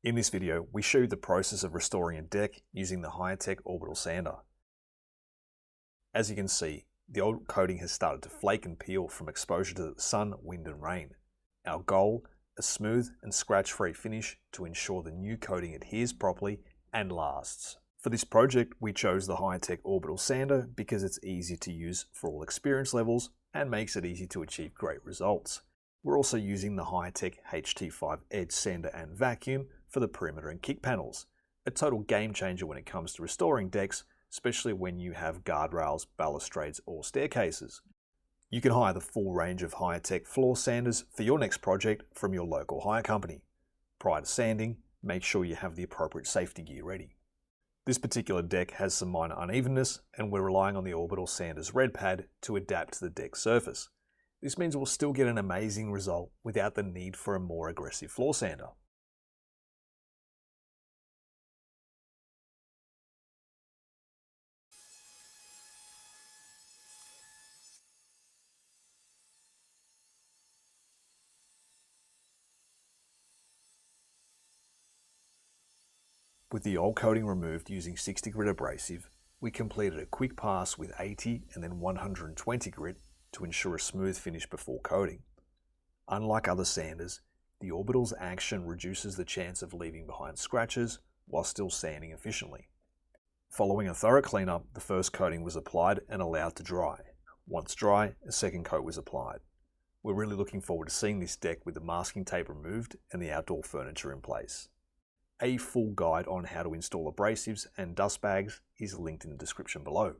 In this video, we show you the process of restoring a deck using the Hiretech Orbital Sander. As you can see, the old coating has started to flake and peel from exposure to the sun, wind and rain. Our goal, a smooth and scratch-free finish to ensure the new coating adheres properly and lasts. For this project, we chose the Hiretech Orbital Sander because it's easy to use for all experience levels and makes it easy to achieve great results. We're also using the Hiretech HT5 Edge Sander and vacuum for the perimeter and kick panels. A total game changer when it comes to restoring decks, especially when you have guardrails, balustrades or staircases. You can hire the full range of Hiretech floor sanders for your next project from your local hire company. Prior to sanding, make sure you have the appropriate safety gear ready. This particular deck has some minor unevenness and we're relying on the Orbital Sander's red pad to adapt to the deck surface. This means we'll still get an amazing result without the need for a more aggressive floor sander. With the old coating removed using 60 grit abrasive, we completed a quick pass with 80 and then 120 grit to ensure a smooth finish before coating. Unlike other sanders, the Orbital's action reduces the chance of leaving behind scratches while still sanding efficiently. Following a thorough cleanup, the first coating was applied and allowed to dry. Once dry, a second coat was applied. We're really looking forward to seeing this deck with the masking tape removed and the outdoor furniture in place. A full guide on how to install abrasives and dust bags is linked in the description below.